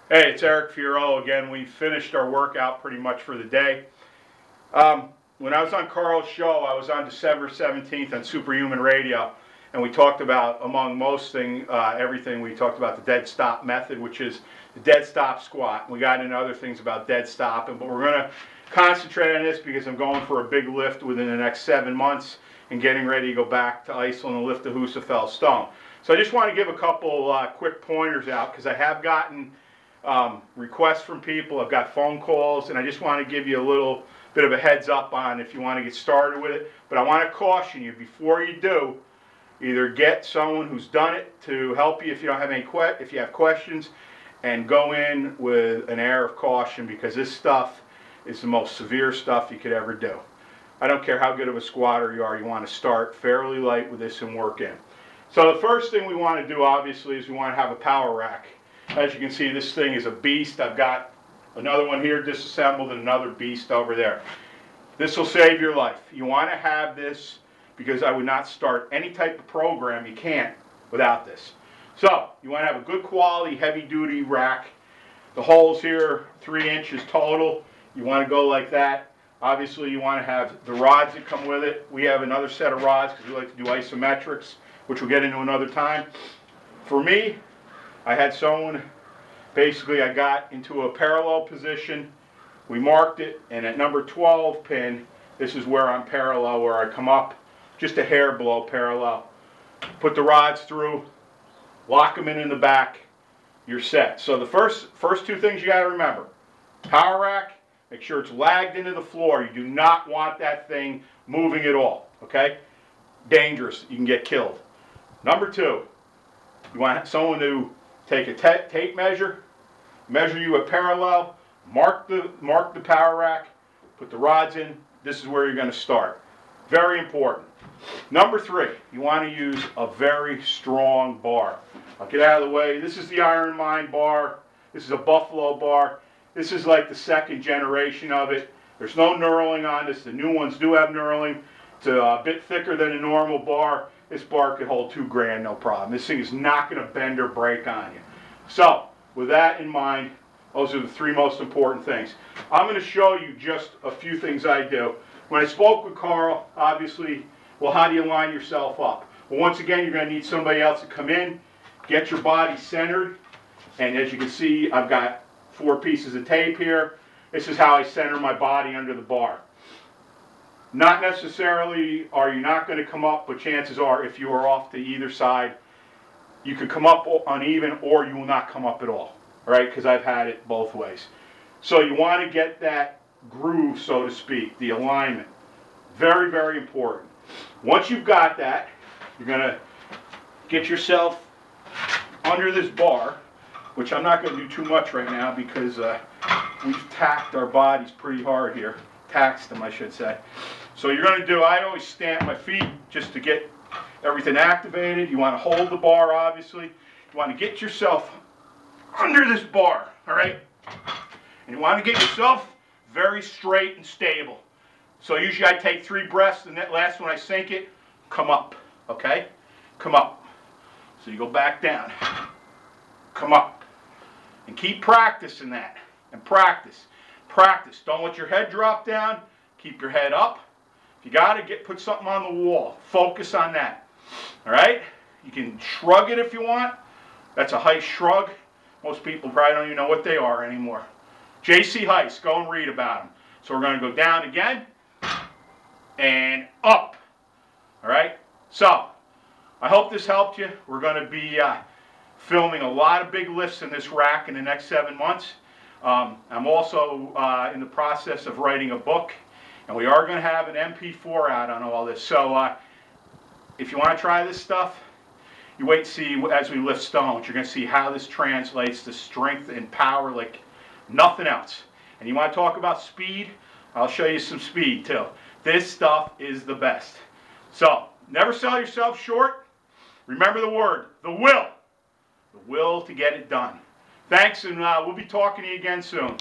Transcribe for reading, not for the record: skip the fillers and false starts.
Hey, it's Eric Fiorello again. We finished our workout pretty much for the day. When I was on Carl's show, I was on December 17th on Superhuman Radio, and we talked about, among most everything, we talked about the dead stop method, which is the dead stop squat. We got into other things about dead stopping, but we're going to concentrate on this because I'm going for a big lift within the next 7 months and getting ready to go back to Iceland and lift the Husafell stone. So I just want to give a couple quick pointers out because I have gotten requests from people. I've got phone calls, and I just want to give you a little bit of a heads up on if you want to get started with it. But I want to caution you before you do, either get someone who's done it to help you if you don't have if you have questions, and go in with an air of caution because this stuff is the most severe stuff you could ever do. I don't care how good of a squatter you are, you want to start fairly light with this and work in. So the first thing we want to do, obviously, is we want to have a power rack. As you can see, this thing is a beast. I've got another one here disassembled and another beast over there. This will save your life. You want to have this because I would not start any type of program, you can't, without this. So, you want to have a good quality, heavy-duty rack. The holes here, 3 inches total. You want to go like that. Obviously, you want to have the rods that come with it. We have another set of rods because we like to do isometrics, which we'll get into another time. For me, I had someone, basically I got into a parallel position, we marked it, and at number 12 pin, this is where I'm parallel, where I come up just a hair below parallel. Put the rods through, lock them in the back, you're set. So the first two things you got to remember, power rack, make sure it's lagged into the floor. You do not want that thing moving at all, okay? Dangerous, you can get killed. Number two, you want someone to take a tape measure, measure you at parallel, mark the power rack, put the rods in. This is where you're going to start. Very important. Number three, you want to use a very strong bar. I'll get out of the way. This is the Iron Mine bar. This is a Buffalo bar. This is like the second generation of it. There's no knurling on this. The new ones do have knurling. It's a bit thicker than a normal bar. This bar could hold 2 grand, no problem. This thing is not going to bend or break on you. So, with that in mind, those are the 3 most important things. I'm going to show you just a few things I do. When I spoke with Carl, obviously, well, how do you line yourself up? Well, once again, you're going to need somebody else to come in, get your body centered, and as you can see, I've got 4 pieces of tape here. This is how I center my body under the bar. Not necessarily are you not going to come up, but chances are if you are off to either side, you could come up uneven or you will not come up at all, right? Because I've had it both ways. So you want to get that groove, so to speak, the alignment. Very, very important. Once you've got that, you're going to get yourself under this bar, which I'm not going to do too much right now because we've tacked our bodies pretty hard here. Taxed them, I should say. So you're going to do, I always stamp my feet just to get everything activated. You want to hold the bar, obviously. You want to get yourself under this bar, all right? And you want to get yourself very straight and stable. So usually I take 3 breaths, and that last one I sink it, come up, okay? Come up. So you go back down, come up. And keep practicing that, and practice. Practice. Don't let your head drop down. Keep your head up. If you got to put something on the wall, focus on that. All right? You can shrug it if you want. That's a Heiss shrug. Most people probably don't even know what they are anymore. J.C. Heiss, go and read about them. So we're going to go down again and up. All right? So, I hope this helped you. We're going to be filming a lot of big lifts in this rack in the next 7 months. I'm also in the process of writing a book, and we are going to have an MP4 out on all this. So if you want to try this stuff, you wait and see as we lift stones. You're going to see how this translates to strength and power like nothing else. And you want to talk about speed? I'll show you some speed too. This stuff is the best. So never sell yourself short. Remember the word, the will. The will to get it done. Thanks, and we'll be talking to you again soon.